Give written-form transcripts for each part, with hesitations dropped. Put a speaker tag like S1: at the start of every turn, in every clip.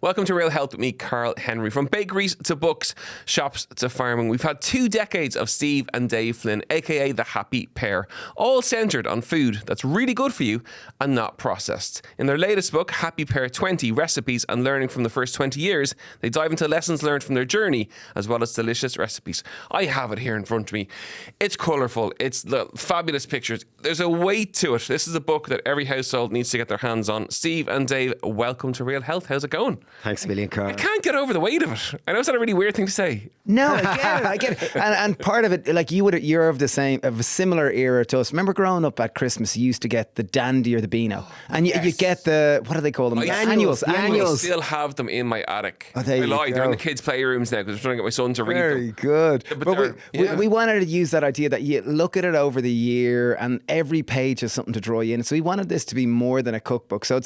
S1: Welcome to Real Health with me, Karl Henry. From bakeries to books, shops to farming, we've had 2 decades of Steve and Dave Flynn, aka the Happy Pear, all centred on food that's really good for you and not processed. In their latest book, Happy Pear 20 Recipes and Learning from the First 20 Years, they dive into lessons learned from their journey as well as delicious recipes. I have it here in front of me. It's colourful, it's the fabulous pictures. There's a weight to it. This is a book that every household needs to get their hands on. Steve and Dave, welcome to Real Health. How's it going?
S2: Thanks a million, Carl.
S1: I can't get over the weight of it. I know it's not a really weird thing to say.
S3: No, I get it. And part of it, like you're of a similar era to us. Remember growing up at Christmas, you used to get the Dandy or the Beano. And you get the, what do they call them? Annuals.
S1: I still have them in my attic.
S3: Oh, there
S1: I lie. They're in the kids' playrooms now because I'm trying to get my son to read them.
S3: Very good. But we wanted to use that idea that you look at it over the year and every page has something to draw you in. So we wanted this to be more than a cookbook. So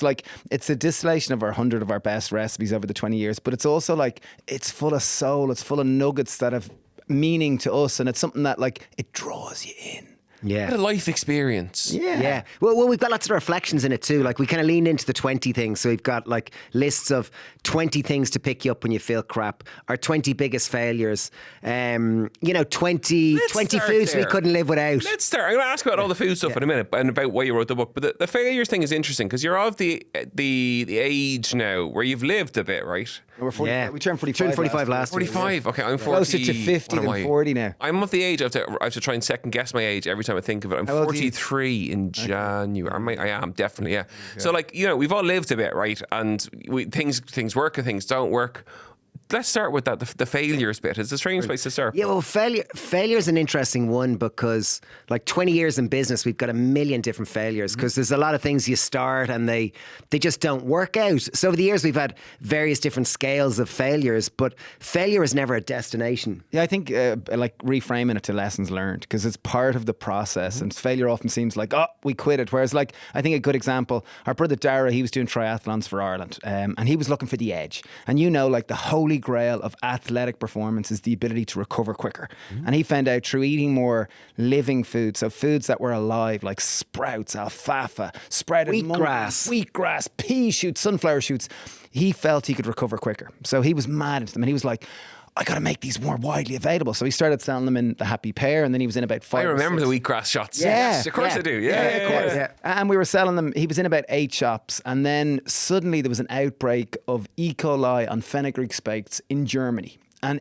S3: it's a distillation of our 100 of our best recipes over the 20 years, but it's also like, it's full of soul, it's full of nuggets that have meaning to us, and it's something that it draws you in.
S2: Yeah.
S1: What a life experience.
S2: Yeah. Well, we've got lots of reflections in it too. Like, we kind of leaned into the 20 things. So we've got lists of 20 things to pick you up when you feel crap, our 20 biggest failures, 20 foods we couldn't live without.
S1: Let's start. I'm going to ask about all the food stuff in a minute and about why you wrote the book. But the failures thing is interesting because you're of the age now where you've lived a bit, right?
S3: We're 40, we turned 45
S2: last year.
S1: 45. Okay, I'm 40.
S3: Closer to 50 than 40 now.
S1: I'm of the age I have to try and second guess my age every time I think of it. I'm 43 in January. I am definitely, yeah. Okay. So we've all lived a bit, right? And things work and things don't work. Let's start with that, the failures bit. It's a strange place to start.
S2: Yeah, well, failure is an interesting one because 20 years in business, we've got a million different failures because there's a lot of things you start and they just don't work out. So over the years, we've had various different scales of failures, but failure is never a destination.
S3: Yeah, I think reframing it to lessons learned because it's part of the process, and failure often seems like, oh, we quit it. Whereas I think a good example, our brother Dara, he was doing triathlons for Ireland, and he was looking for the edge. And the holy grail of athletic performance is the ability to recover quicker. And he found out through eating more living foods, so foods that were alive, like sprouts, alfalfa, sprouted wheatgrass, pea shoots, sunflower shoots, he felt he could recover quicker. So he was mad at them, and he was like, I got to make these more widely available. So he started selling them in the Happy Pear, and then he was in about 5
S1: I remember the wheatgrass shots.
S3: Yeah.
S1: Yes, of course I do. Yeah,
S3: of course. Yeah. And we were selling them. He was in about 8 shops, and then suddenly there was an outbreak of E. coli on fenugreek spikes in Germany. And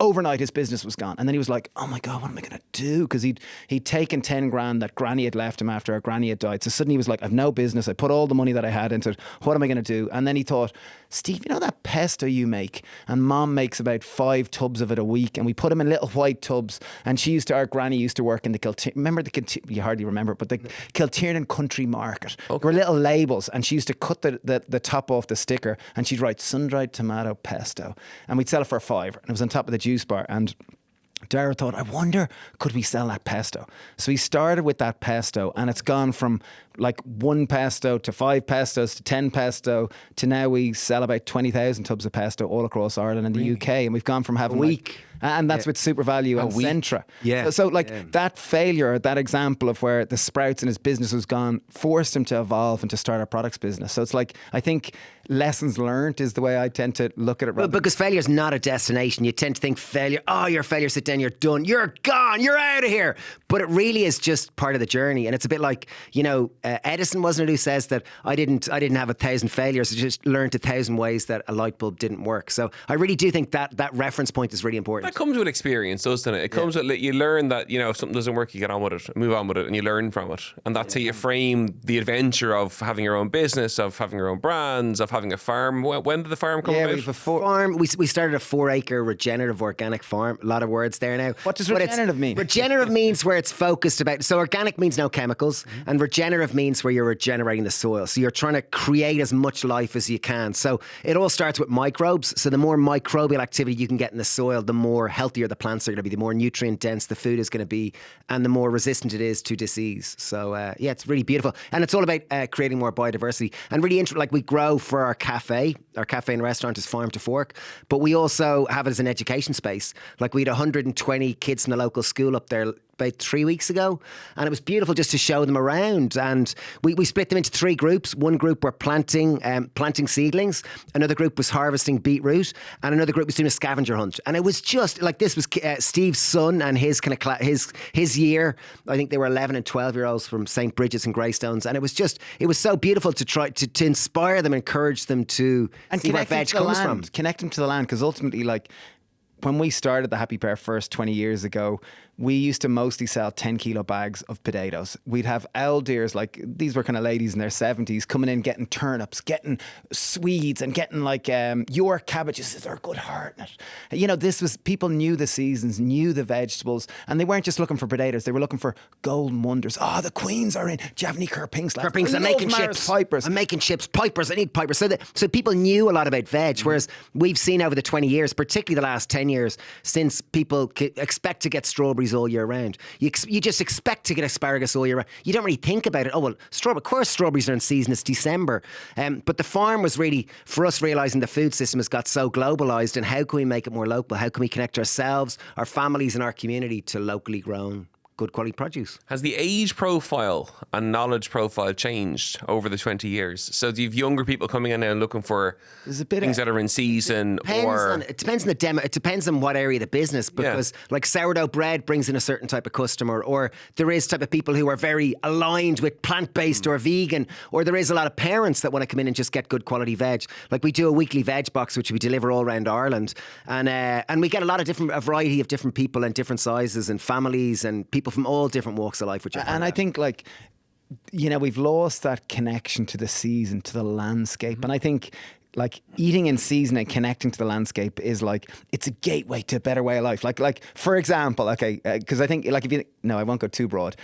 S3: overnight his business was gone. And then he was like, oh my God, what am I going to do? Because he'd taken 10 grand that Granny had left him after our Granny had died. So suddenly he was like, I've no business. I put all the money that I had into it. What am I going to do? And then he thought, Steve, you know that pesto you make? And Mom makes about 5 tubs of it a week. And we put them in little white tubs. And our Granny used to work in the remember you hardly remember, but the Kiltiernan Country Market. Okay. There were little labels. And she used to cut the top off the sticker. And she'd write sun-dried tomato pesto. And we'd sell it for $5. And it was on top of the juice bar. And Dara thought, I wonder, could we sell that pesto? So he started with that pesto, and it's gone from 1 pesto to 5 pestos to 10 pesto to now we sell about 20,000 tubs of pesto all across Ireland and the UK. And we've gone from having
S2: a week.
S3: And that's with Super Value and Centra.
S2: Yeah.
S3: So that failure, that example of where the sprouts in his business was gone, forced him to evolve and to start a products business. So it's I think lessons learned is the way I tend to look at it.
S2: Well, because failure is not a destination. You tend to think failure, you're a failure, sit down, you're done, you're gone, you're out of here. But it really is just part of the journey. And it's a bit like, Edison, wasn't it, who says that I didn't have 1,000 failures, I just learned 1,000 ways that a light bulb didn't work. So I really do think that reference point is really important.
S1: That comes with experience, doesn't it? It comes with, you learn that, if something doesn't work, you get on with it, move on with it, and you learn from it. And that's how you frame the adventure of having your own business, of having your own brands, of having a farm. When did the farm come about?
S3: We have a
S2: farm. We started a 4-acre regenerative organic farm. A lot of words there now.
S3: What does regenerative mean?
S2: Regenerative means where it's focused about. So organic means no chemicals, and regenerative means where you're regenerating the soil. So you're trying to create as much life as you can. So it all starts with microbes. So the more microbial activity you can get in the soil, the more healthier the plants are going to be, the more nutrient dense the food is going to be, and the more resistant it is to disease. So it's really beautiful. And it's all about creating more biodiversity. And really we grow for our cafe. Our cafe and restaurant is farm to fork, but we also have it as an education space. We had 120 kids in the local school up there about 3 weeks ago, and it was beautiful just to show them around. And we split them into 3 groups. One group were planting seedlings, another group was harvesting beetroot, and another group was doing a scavenger hunt. And it was just like, this was Steve's son and his kind of his year. I think they were 11 and 12-year-olds from St. Bridget's and Greystones, and it was so beautiful to try to inspire them, encourage them to see where veg comes from.
S3: Connect them to the land, because ultimately, like, when we started the Happy Pear first 20 years ago, we used to mostly sell 10 kilo bags of potatoes. We'd have owl deers, like these were kind of ladies in their 70s, coming in getting turnips, getting Swedes, and getting like York cabbages. They're a good heart in it. You know, this was, people knew the seasons, knew the vegetables, and they weren't just looking for potatoes. They were looking for golden wonders. Oh, the queens are in. Do you have any Kerpinks left?
S2: Kerpinks, I'm making chips.
S3: Pipers.
S2: I'm making chips. Pipers, I need pipers. So people knew a lot about veg, whereas we've seen over the 20 years, particularly the last 10 years, since people expect to get strawberries all year round. You just expect to get asparagus all year round. You don't really think about it. Oh, well, of course strawberries are in season. It's December. But the farm was really, for us, realising the food system has got so globalised, and how can we make it more local? How can we connect ourselves, our families and our community to locally grown good quality produce?
S1: Has the age profile and knowledge profile changed over the 20 years? So do you have younger people coming in now and looking for things that are in season?
S2: It depends on the demo. It depends on what area of the business, because like sourdough bread brings in a certain type of customer, or there is type of people who are very aligned with plant-based or vegan, or there is a lot of parents that want to come in and just get good quality veg. Like we do a weekly veg box, which we deliver all around Ireland, and we get a variety of different people and different sizes and families and people from all different walks of life.
S3: And I think, like, you know, we've lost that connection to the season, to the landscape. And I think, like, eating in season and connecting to the landscape is like, it's a gateway to a better way of life. Like for example, okay, because I think, like, no, I won't go too broad.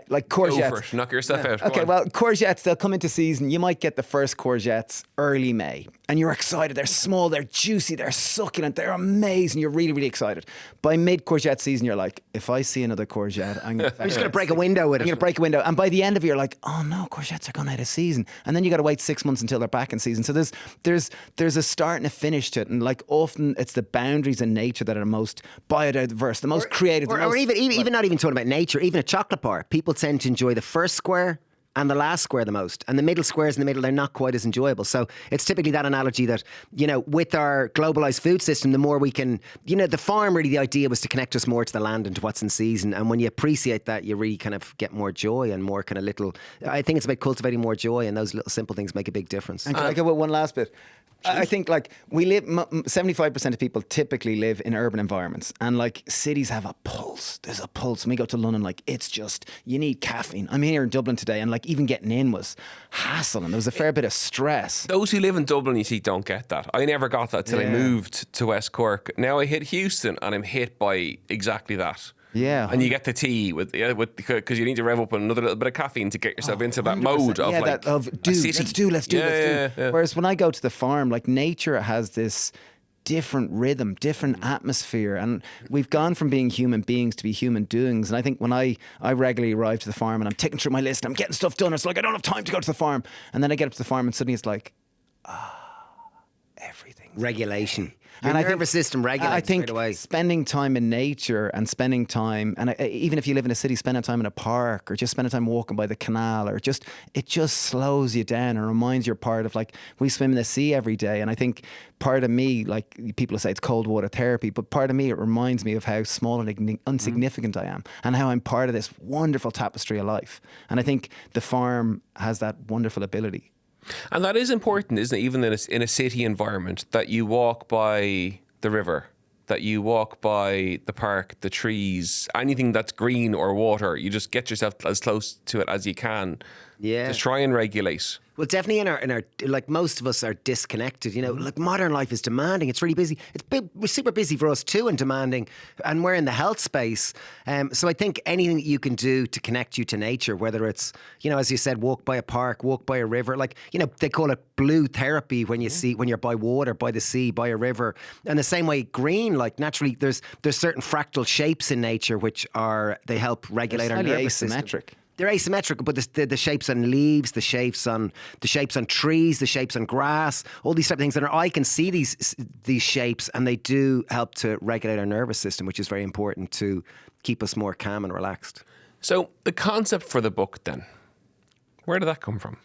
S3: Like courgettes.
S1: Go for it. Knock yourself out.
S3: Okay, well, courgettes, they'll come into season. You might get the first courgettes early May, and you're excited. They're small, they're juicy, they're succulent, they're amazing. You're really, really excited. By mid courgette season, you're like, if I see another courgette, I'm just
S2: going to break a window with it.
S3: I'm going to break a window. And by the end of it, you're like, oh no, courgettes are gone out of season. And then you got to wait 6 months until they're back in season. So there's a start and a finish to it. And like, often it's the boundaries in nature that are the most biodiverse, the most creative.
S2: Or even not even talking about nature, even a chocolate bar. People tend to enjoy the first square and the last square the most. And the middle squares in the middle, they're not quite as enjoyable. So it's typically that analogy that, you know, with our globalised food system, the more we can, you know, the farm, really the idea was to connect us more to the land and to what's in season. And when you appreciate that, you really kind of get more joy and more kind of little, I think it's about cultivating more joy, and those little simple things make a big difference.
S3: And can I go with one last bit? I think, like, 75% of people typically live in urban environments, and like cities have a pulse. There's a pulse. When we go to London, like, it's just, you need caffeine. I'm here in Dublin today, and like, even getting in was hassle, and there was a fair bit of stress.
S1: Those who live in Dublin, you see, don't get that. I never got that till I moved to West Cork. Now I hit Houston, and I'm hit by exactly that.
S3: Yeah.
S1: And you get the tea because you need to rev up another little bit of caffeine to get yourself into that mode of, like,
S3: let's do.
S1: Yeah.
S3: Whereas when I go to the farm, like, nature has this different rhythm, different atmosphere, and we've gone from being human beings to be human doings. And I think when I regularly arrive to the farm and I'm ticking through my list and I'm getting stuff done, it's like, I don't have time to go to the farm. And then I get up to the farm and suddenly it's like, everything.
S2: Regulation. Your nervous system regulates straight away. I think
S3: spending time in nature and spending time, and even if you live in a city, spending time in a park or just spending time walking by the canal, or it just slows you down and reminds you part of, like, we swim in the sea every day. And I think part of me, like, people say it's cold water therapy, but part of me, it reminds me of how small and insignificant I am, and how I'm part of this wonderful tapestry of life. And I think the farm has that wonderful ability.
S1: And that is important, isn't it? Even in a city environment, that you walk by the river, that you walk by the park, the trees, anything that's green or water. You just get yourself as close to it as you can. Yeah. Just try and regulate.
S2: Well, definitely in our like, most of us are disconnected. You know, like, modern life is demanding. It's really busy. We're super busy for us too, and demanding, and we're in the health space. So I think anything that you can do to connect you to nature, whether it's, you know, as you said, walk by a park, walk by a river, like, you know, they call it blue therapy when you're by water, by the sea, by a river. And the same way, green, like, naturally, there's certain fractal shapes in nature which they help regulate our nervous system. They're asymmetrical, but the shapes on leaves, the shapes on trees, the shapes on grass, all these type of things that I can see these shapes, and they do help to regulate our nervous system, which is very important to keep us more calm and relaxed.
S1: So the concept for the book then, where did that come from?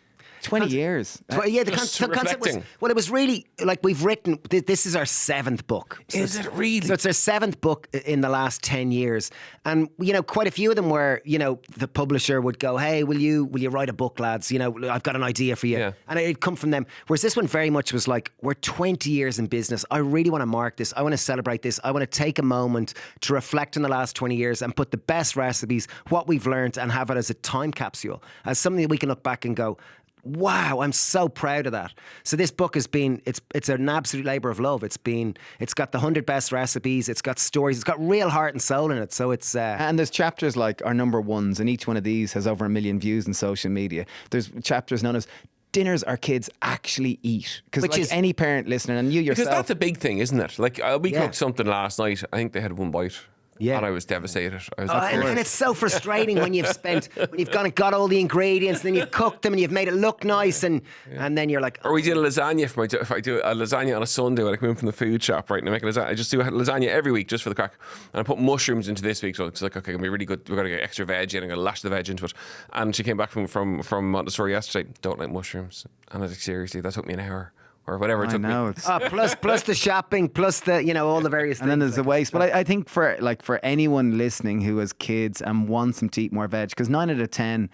S3: 20 years.
S2: Well, yeah, the
S1: Just
S2: concept was,
S1: reflecting.
S2: well, it was really like we've written, this is our 7th book. So
S1: Is it really?
S2: So it's our 7th book in the last 10 years. And, you know, quite a few of them were, you know, the publisher would go, hey, will you write a book, lads? You know, I've got an idea for you.
S1: Yeah.
S2: And it'd come from them. Whereas this one very much was like, we're 20 years in business. I really want to mark this. I want to celebrate this. I want to take a moment to reflect on the last 20 years and put the best recipes, what we've learned, and have it as a time capsule, as something that we can look back and go, wow, I'm so proud of that. So this book has been, it's an absolute labour of love. It's got the 100 best recipes, it's got stories, it's got real heart and soul in it. So it's...
S3: And there's chapters like our number ones, and each one of these has over 1 million views on social media. There's chapters known as dinners our kids actually eat. Because like
S2: is-
S3: any parent listening, and you
S1: Because
S3: yourself...
S1: that's a big thing, isn't it? Like we
S2: Yeah.
S1: cooked something last night. I think they had one bite.
S2: Yeah.
S1: And I was devastated. I was
S2: and it's so frustrating when you've gone and got all the ingredients, and then you've cooked them and you've made it look nice, and then you're like,
S1: Or we did a lasagna for if I do a lasagna on a Sunday when I come in from the food shop, right, and I make a lasagna. I just do a lasagna every week just for the crack. And I put mushrooms into this week, so it's like, okay, gonna be really good. We're gonna get extra veg in, I'm gonna lash the veg into it. And she came back from Montessori yesterday, don't like mushrooms. And I was like, seriously, that took me an hour. Or whatever it
S3: I
S1: took
S3: know,
S1: me.
S3: it's...
S2: plus the shopping, plus the, you know, all the various
S3: And
S2: things.
S3: then there's the waste. But I think for anyone listening who has kids and wants them to eat more veg, because 9 out of 10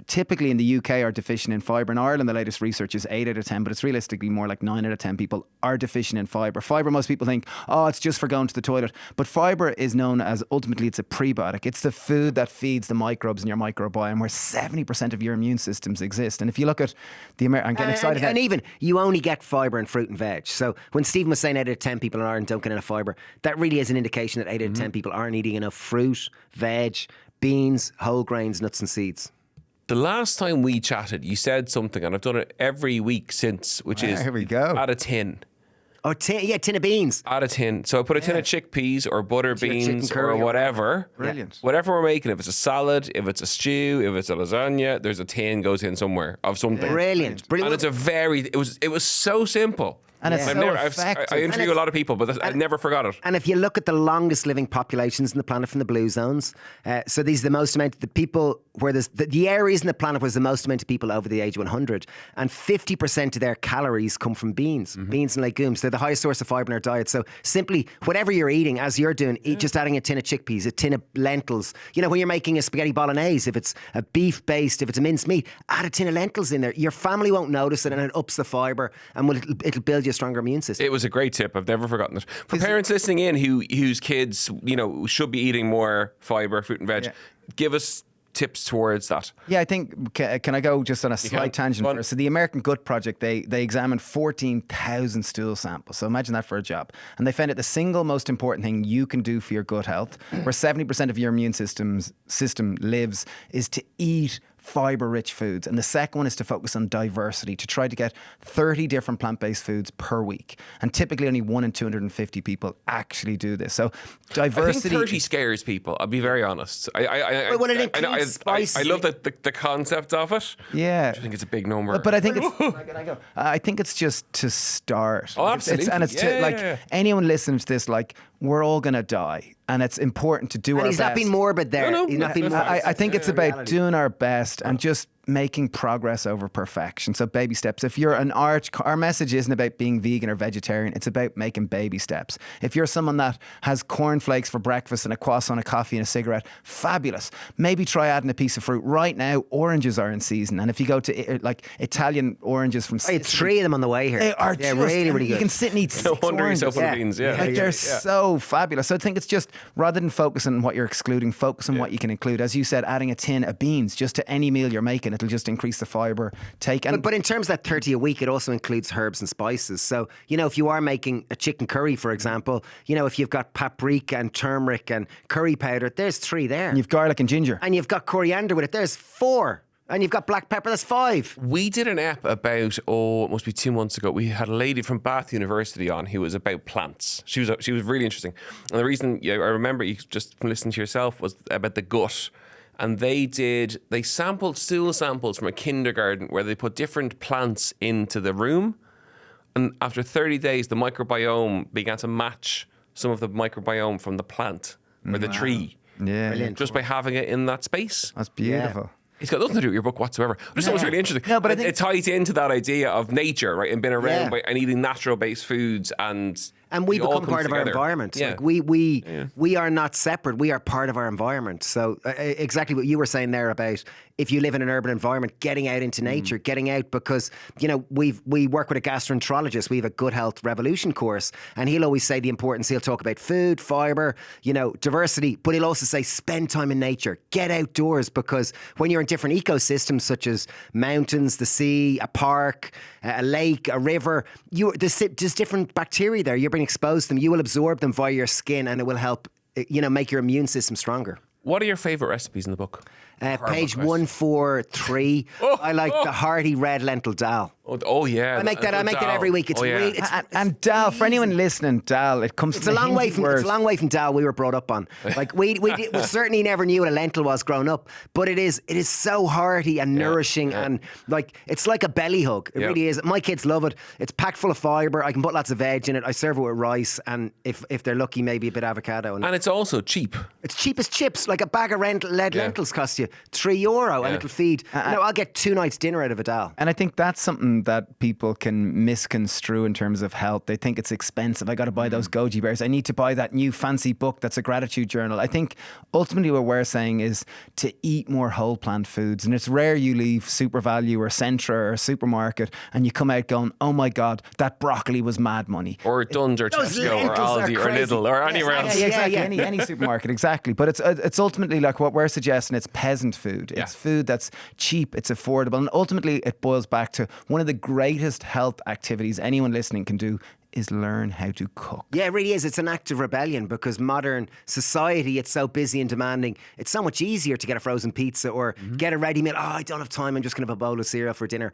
S3: typically in the UK are deficient in fibre. In Ireland, the latest research is 8 out of 10, but it's realistically more like 9 out of 10 people are deficient in fibre. Fibre, most people think, oh, it's just for going to the toilet. But fibre is known as, ultimately, it's a prebiotic. It's the food that feeds the microbes in your microbiome, where 70% of your immune systems exist. And if you look at the American... I'm getting excited.
S2: And even, you only get fibre in fruit and veg. So when Stephen was saying 8 out of 10 people in Ireland don't get enough fibre, that really is an indication that 8 out of 10 people aren't eating enough fruit, veg, beans, whole grains, nuts and seeds.
S1: The last time we chatted, you said something, and I've done it every week since, which is
S3: here we go.
S1: add a tin.
S2: Oh, tin of beans.
S1: Add a tin. So I put a tin of chickpeas or butter beans
S2: chicken curry
S1: or
S2: or
S1: whatever.
S3: Brilliant.
S1: Whatever we're making, if it's a salad, if it's a stew, if it's a lasagna, there's a tin goes in somewhere of something.
S2: Brilliant.
S1: And it's it was so simple.
S3: And it's so effective.
S1: I interview a lot of people, but I never forgot it.
S2: And if you look at the longest living populations in the planet from the blue zones, so these are the most amount of the people where there's the areas in the planet where there's the most amount of people over the age of 100, and 50% of their calories come from beans, beans and legumes. They're the highest source of fibre in our diet. So simply, whatever you're eating, as you're doing, eat just adding a tin of chickpeas, a tin of lentils. You know, when you're making a spaghetti bolognese, if it's a beef based, if it's a minced meat, add a tin of lentils in there. Your family won't notice it, and it ups the fibre, and it'll build you a stronger immune system.
S1: It was a great tip. I've never forgotten it. For parents listening in whose kids, you know, should be eating more fibre, fruit and veg, give us tips towards that.
S3: Yeah, I think, can I go just on a slight tangent first? So the American Gut Project, they examined 14,000 stool samples. So imagine that for a job. And they found that the single most important thing you can do for your gut health, where 70% of your immune system lives, is to eat fibre-rich foods. And the second one is to focus on diversity, to try to get 30 different plant-based foods per week. And typically only 1 in 250 people actually do this. So diversity...
S1: I think 30 scares people, I'll be very honest. I love the concept of it.
S3: Yeah.
S1: I think it's a big number.
S3: But I think it's... I think it's just to start.
S1: Oh, absolutely.
S3: Anyone listening to this, like, we're all going to die. And it's important to do our best.
S2: He's not being morbid there.
S1: No,
S2: He's not being morbid.
S3: I think it's about doing our best and just making progress over perfection. So baby steps. If you're our message isn't about being vegan or vegetarian. It's about making baby steps. If you're someone that has cornflakes for breakfast and a croissant, a coffee and a cigarette, fabulous. Maybe try adding a piece of fruit. Right now, oranges are in season. And if you go to like Italian oranges from...
S2: I had 3 of them on the way here.
S3: They are just,
S2: really, really good.
S3: You can sit and eat 6
S1: No wonder
S3: oranges.
S1: yourself on beans, yeah.
S3: Like they're so fabulous. So I think it's just, rather than focusing on what you're excluding, focus on what you can include. As you said, adding a tin of beans just to any meal you're making, it'll just increase the fibre take. And
S2: but in terms of that 30 a week, it also includes herbs and spices. So, you know, if you are making a chicken curry, for example, you know, if you've got paprika and turmeric and curry powder, there's 3 there.
S3: you've garlic and ginger.
S2: And you've got coriander with it, there's 4. And you've got black pepper, that's 5.
S1: We did an app about, it must be 2 months ago. We had a lady from Bath University on who was about plants. She was really interesting. And the reason I remember you just from listening to yourself was about the gut. And they sampled stool samples from a kindergarten where they put different plants into the room. And after 30 days, the microbiome began to match some of the microbiome from the plant or the tree.
S3: Yeah.
S2: Brilliant.
S1: just by having it in that space.
S3: That's beautiful.
S1: It's got nothing to do with your book whatsoever. I just thought it was really interesting.
S3: No, but I
S1: it,
S3: think-
S1: it ties into that idea of nature, right, and being around
S2: Yeah.
S1: and eating natural-based foods, and
S2: we
S1: it all
S2: become
S1: comes
S2: part of our
S1: together.
S2: environment.
S1: Yeah.
S2: Like we are not separate. We are part of our environment. So exactly what you were saying there about if you live in an urban environment, getting out into nature, getting out, because we work with a gastroenterologist. We have a good health revolution course, and he'll always say the importance. He'll talk about food, fiber, diversity, but he'll also say spend time in nature, get outdoors, because when you're in different ecosystems such as mountains, the sea, a park, a lake, a river, there's different bacteria there. You're being exposed to them. You will absorb them via your skin, and it will help make your immune system stronger.
S1: What are your favourite recipes in the book?
S2: Page 143. I like the hearty red lentil dal.
S1: Oh yeah,
S2: I make that every week. It's really,
S3: And dal, for anyone listening, dal, it comes
S2: it's
S3: from
S2: a long way from
S3: word.
S2: it's a long way from dal we were brought up on. Like we certainly never knew what a lentil was growing up, but it is so hearty and nourishing, and like it's like a belly hug. It really is. My kids love it. It's packed full of fibre. I can put lots of veg in it. I serve it with rice, and if they're lucky, maybe a bit of avocado.
S1: and it's also cheap.
S2: It's cheap as chips. Like a bag of lentils costs you €3, and it'll feed. I'll get 2 nights dinner out of a dal.
S3: And I think that's something that people can misconstrue in terms of health. They think it's expensive. I got to buy those goji berries. I need to buy that new fancy book that's a gratitude journal. I think ultimately what we're saying is to eat more whole plant foods. And it's rare you leave Super Value or Centra or a supermarket and you come out going, oh my God, that broccoli was mad money.
S1: Or Dunnes or
S2: Those
S1: Tesco or
S2: lentils are
S1: Aldi or
S2: crazy.
S1: Lidl or anywhere else.
S3: Yeah, exactly. Any supermarket, exactly. But it's ultimately like what we're suggesting. It's peasant food. It's food that's cheap. It's affordable, and ultimately it boils back to one of the greatest health activities anyone listening can do is learn how to cook.
S2: Yeah, it really is. It's an act of rebellion, because modern society, it's so busy and demanding. It's so much easier to get a frozen pizza or get a ready meal. Oh, I don't have time. I'm just going to have a bowl of cereal for dinner.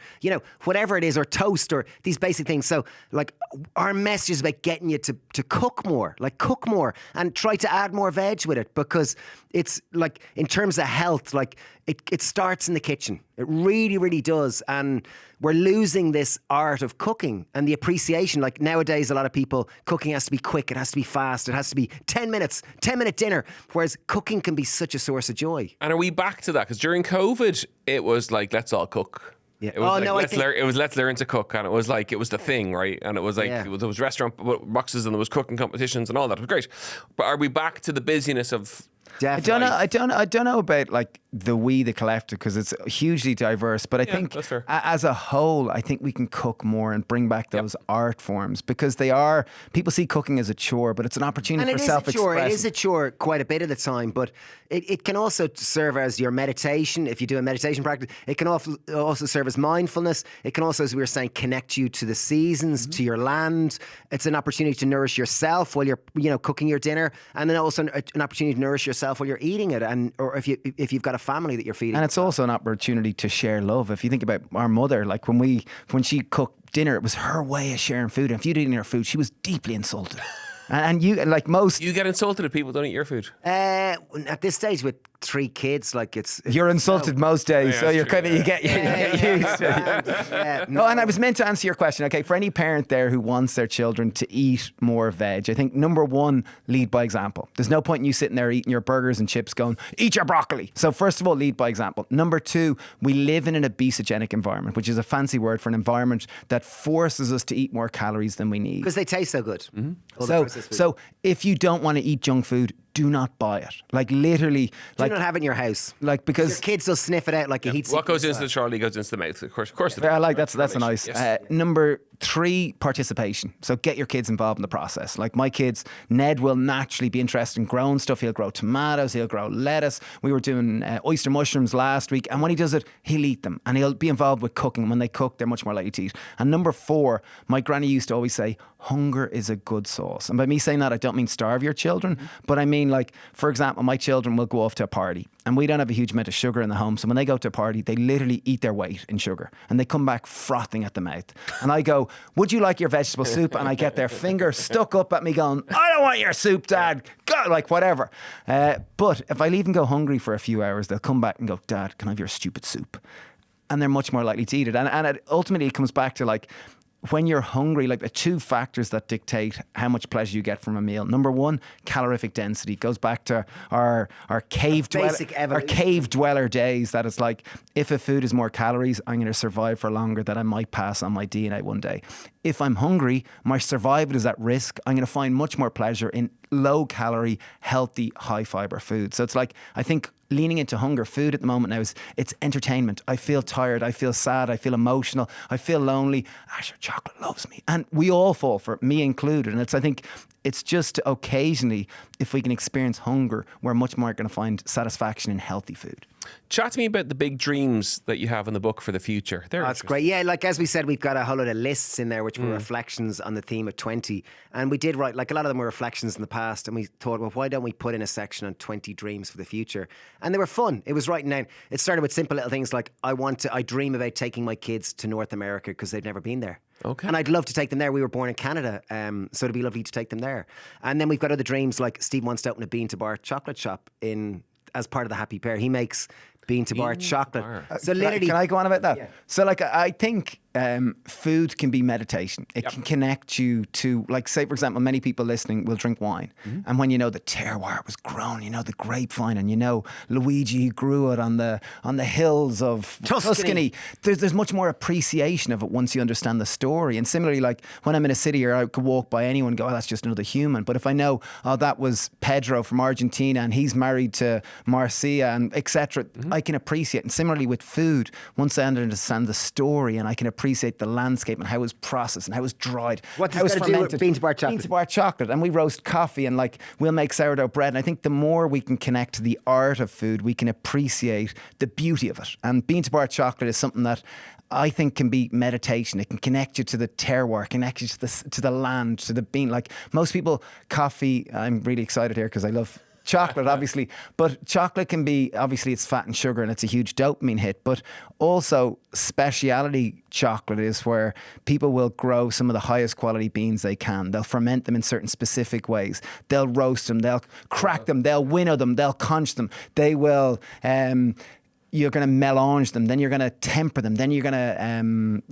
S2: Whatever it is, or toast, or these basic things. So, like, our message is about getting you to cook more. Like, cook more and try to add more veg with it, because it's like, in terms of health, like, it starts in the kitchen. It really, really does. And we're losing this art of cooking and the appreciation. Like nowadays, a lot of people, cooking has to be quick. It has to be fast. It has to be 10 minutes, 10-minute dinner. Whereas cooking can be such a source of joy.
S1: And are we back to that? Because during COVID, it was like, let's all cook.
S2: Yeah.
S1: It was let's learn to cook, and it was like, it was the thing, right? And it was like, there was restaurant boxes and there was cooking competitions and all that. It was great. But are we back to the busyness of...
S2: Definitely.
S3: I don't know about like the collective, because it's hugely diverse. But I think
S1: that's fair.
S3: as a whole, I think we can cook more and bring back those art forms, because people see cooking as a chore, but it's an opportunity for self-expression.
S2: It is a chore quite a bit of the time, but it can also serve as your meditation. If you do a meditation practice, it can also serve as mindfulness. It can also, as we were saying, connect you to the seasons, to your land. It's an opportunity to nourish yourself while you're cooking your dinner, and then also an opportunity to nourish yourself while you're eating it, or if you've got a family that you're feeding.
S3: And it's also an opportunity to share love. If you think about our mother, like when she cooked dinner, it was her way of sharing food. And if you didn't eat her food, she was deeply insulted. And you, like most...
S1: You get insulted if people don't eat your food?
S2: At this stage with 3 kids, like it's
S3: you're insulted most days, so you're kind of you get used to it. No, and I was meant to answer your question. Okay, for any parent there who wants their children to eat more veg, I think number 1, lead by example. There's no point in you sitting there eating your burgers and chips going, eat your broccoli. So first of all, lead by example. Number 2, we live in an obesogenic environment, which is a fancy word for an environment that forces us to eat more calories than we need.
S2: because they taste so good.
S3: So if you don't want to eat junk food, do not buy it. Like literally,
S2: Do not have it in your house.
S3: like because
S2: Your kids will sniff it out like a heat
S1: What goes
S2: seeker
S1: into the trolley goes into the mouth. Of course.
S3: I like that's a nice.
S1: Yes.
S3: Number 3, participation. So get your kids involved in the process. Like my kids, Ned will naturally be interested in growing stuff. He'll grow tomatoes. He'll grow lettuce. We were doing oyster mushrooms last week, and when he does it, he'll eat them, and he'll be involved with cooking. When they cook, they're much more likely to eat. And number 4, my granny used to always say, hunger is a good sauce. And by me saying that, I don't mean starve your children, but I mean, like, for example, my children will go off to a party, and we don't have a huge amount of sugar in the home. So when they go to a party, they literally eat their weight in sugar, and they come back frothing at the mouth. And I go, would you like your vegetable soup? And I get their finger stuck up at me going, I don't want your soup, Dad. Go, like whatever. But if I leave and go hungry for a few hours, they'll come back and go, Dad, can I have your stupid soup? And they're much more likely to eat it. And it ultimately comes back to like, when you're hungry, like the two factors that dictate how much pleasure you get from a meal. Number one, calorific density. Goes back to our cave dweller days. That it's like, if a food is more calories, I'm going to survive for longer, that I might pass on my DNA one day. If I'm hungry, my survival is at risk. I'm going to find much more pleasure in low calorie, healthy, high fiber food. So it's like, I think leaning into hunger, food at the moment now it's entertainment. I feel tired, I feel sad, I feel emotional, I feel lonely. Sure, chocolate loves me. And we all fall for it, me included. And I think it's just occasionally, if we can experience hunger, we're much more going to find satisfaction in healthy food.
S1: Chat to me about the big dreams that you have in the book for the future.
S2: That's great. Yeah, like as we said, we've got a whole lot of lists in there which were reflections on the theme of 20. And we did write, like a lot of them were reflections in the past. And we thought, well, why don't we put in a section on 20 dreams for the future? And they were fun. It was writing down. It started with simple little things like, I dream about taking my kids to North America because they've never been there.
S1: Okay.
S2: And I'd love to take them there. We were born in Canada, so it'd be lovely to take them there. And then we've got other dreams, like Steve wants to open a bean to bar chocolate shop as part of the Happy Pear. He makes bean to bar chocolate. So literally,
S3: can I go on about that?
S2: Yeah.
S3: So like, I think food can be meditation. It can connect you to, like, say for example, many people listening will drink wine, and when you know the terroir was grown, you know the grapevine, and you know Luigi grew it on the hills of Tuscany. There's much more appreciation of it once you understand the story. And similarly, like when I'm in a city or I could walk by anyone and go, oh, that's just another human. But if I know, oh, that was Pedro from Argentina and he's married to Marcia and etc., I can appreciate. And similarly with food, once I understand the story and I can appreciate the landscape and how it was processed and how it was dried.
S2: What does it do with bean to bar chocolate?
S3: Bean to bar chocolate. And we roast coffee and like we'll make sourdough bread. And I think the more we can connect to the art of food, we can appreciate the beauty of it. And bean to bar chocolate is something that I think can be meditation. It can connect you to the terroir, connect you to the land, to the bean. Like most people, coffee, I'm really excited here because I love chocolate, obviously, but chocolate can be, obviously it's fat and sugar and it's a huge dopamine hit, but also speciality chocolate is where people will grow some of the highest quality beans they can. They'll ferment them in certain specific ways. They'll roast them, they'll crack them, they'll winnow them, they'll conch them. They will you're going to melange them, then you're going to temper them, then you're going to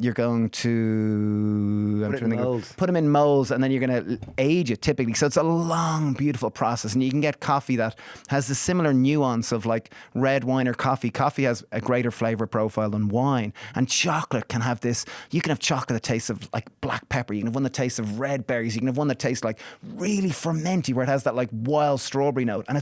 S3: put them in molds, and then you're going to age it typically. So it's a long, beautiful process, and you can get coffee that has the similar nuance of like red wine or coffee. Coffee has a greater flavor profile than wine, and chocolate can have this. You can have chocolate that tastes of like black pepper. You can have one that tastes of red berries. You can have one that tastes like really fermenty, where it has that like wild strawberry note, and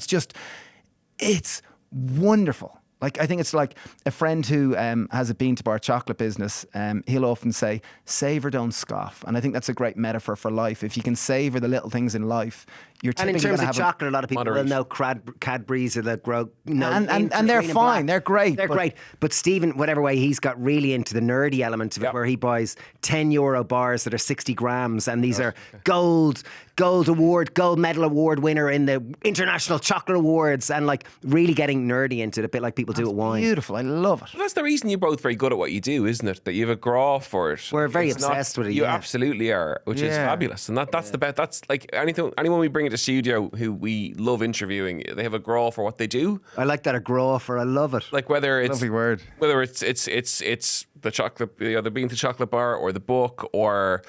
S3: it's wonderful. Like, I think it's like a friend who has a bean to bar chocolate business. He'll often say, savor, don't scoff. And I think that's a great metaphor for life. If you can savor the little things in life, you're typically
S2: going to have... And in terms of chocolate, a lot of people will know Cadbury's or the grow...
S3: And they're fine. They're great.
S2: They're great. But Stephen, whatever way, he's got really into the nerdy element of it, where he buys €10 bars that are 60 grams, and these are gold medal award winner in the International Chocolate Awards, and like really getting nerdy into it, a bit like people do with wine.
S3: Beautiful. I love it.
S1: Well, that's the reason you're both very good at what you do, isn't it? That you have a graw for it.
S2: We're very obsessed with it.
S1: You absolutely are, which is fabulous. And that's the best. That's like anyone we bring into studio who we love interviewing, they have a graw for what they do.
S2: I like that, a graw for. I love it.
S1: Like whether it's
S3: lovely word.
S1: Whether it's the chocolate, the bean to chocolate bar, or the book, or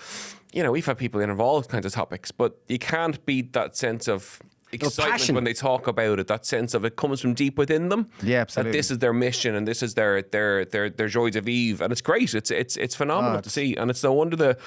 S1: we've had people in all kinds of topics, but you can't beat that sense of excitement when they talk about it. That sense of it comes from deep within them.
S3: Yeah, absolutely.
S1: That this is their mission and this is their joys of Eve, and it's great. It's phenomenal to see, and it's no wonder the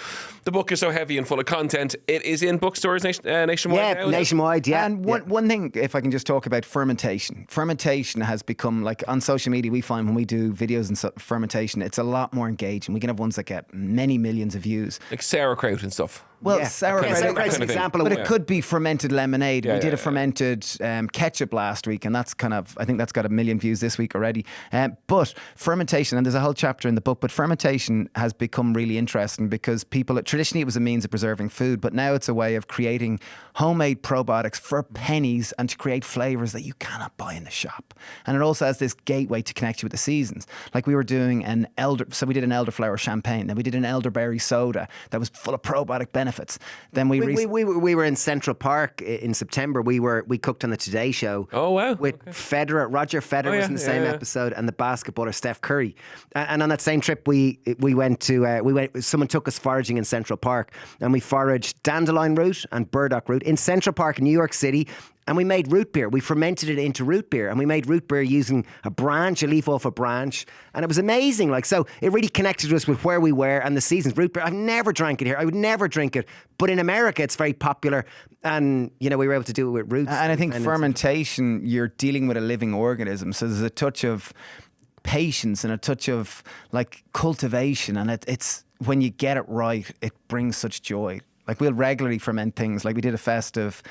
S1: book is so heavy and full of content. It is in bookstores nationwide.
S2: Yeah, nationwide. Yeah.
S3: And one thing, if I can just talk about fermentation. Fermentation has become, like, on social media, we find when we do videos and fermentation, it's a lot more engaging. We can have ones that get many millions of views,
S1: like sauerkraut and stuff.
S3: Well, sauerkraut's
S2: an example,
S3: but it could be fermented lemonade. We did a fermented ketchup last week, and I think that's got 1 million views this week already. But fermentation, and there's a whole chapter in the book, but fermentation has become really interesting because traditionally it was a means of preserving food, but now it's a way of creating homemade probiotics for pennies and to create flavors that you cannot buy in the shop. And it also has this gateway to connect you with the seasons. Like we were doing we did an elderflower champagne, then we did an elderberry soda that was full of probiotic benefits. benefits. Then we
S2: were in Central Park in September. We cooked on the Today Show.
S1: Oh wow!
S2: With Federer, Roger Federer was in the same episode, and the basketballer Steph Curry. And on that same trip, we went. Someone took us foraging in Central Park, and we foraged dandelion root and burdock root in Central Park in New York City. And we made root beer. We fermented it into root beer. And we made root beer using a leaf off a branch. And it was amazing. So it really connected us with where we were and the seasons. Root beer, I've never drank it here. I would never drink it. But in America, it's very popular. And, we were able to do it with roots.
S3: And I think fermentation, you're dealing with a living organism. So there's a touch of patience and a touch of cultivation. And it's when you get it right, it brings such joy. We'll regularly ferment things. We did a festive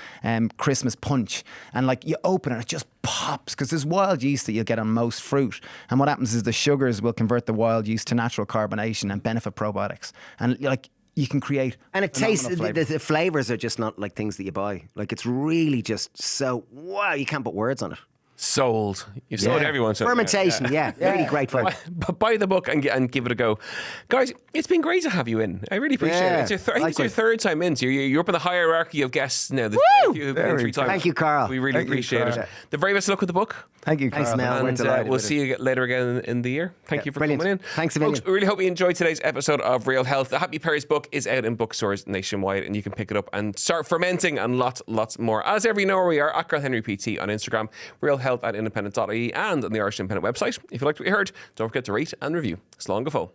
S3: Christmas punch. And you open it, it just pops because there's wild yeast that you'll get on most fruit. And what happens is the sugars will convert the wild yeast to natural carbonation and benefit probiotics. And you can create.
S2: And it tastes, the flavours are just not like things that you buy. It's really just so, wow, you can't put words on it.
S1: Sold. You've sold everyone.
S2: Fermentation, really great fun.
S1: Buy the book and give it a go. Guys, it's been great to have you in. I really appreciate it. I think it's your third time in. So you're up in the hierarchy of guests now.
S2: Thank you, Karl.
S1: We really appreciate it. The very best of luck with the book.
S3: Thank you, Karl.
S2: Thanks, Mel.
S1: And we'll see you later again in the year. Thank you for coming in.
S2: Thanks a million.
S1: Folks, we really hope you enjoyed today's episode of Real Health. The Happy Pears book is out in bookstores nationwide, and you can pick it up and start fermenting and lots more. As ever, you know where we are, at Karl Henry PT on Instagram, Real Health at independent.ie, and on the Irish Independent website. If you liked what you heard, don't forget to rate and review. Slán go fóill.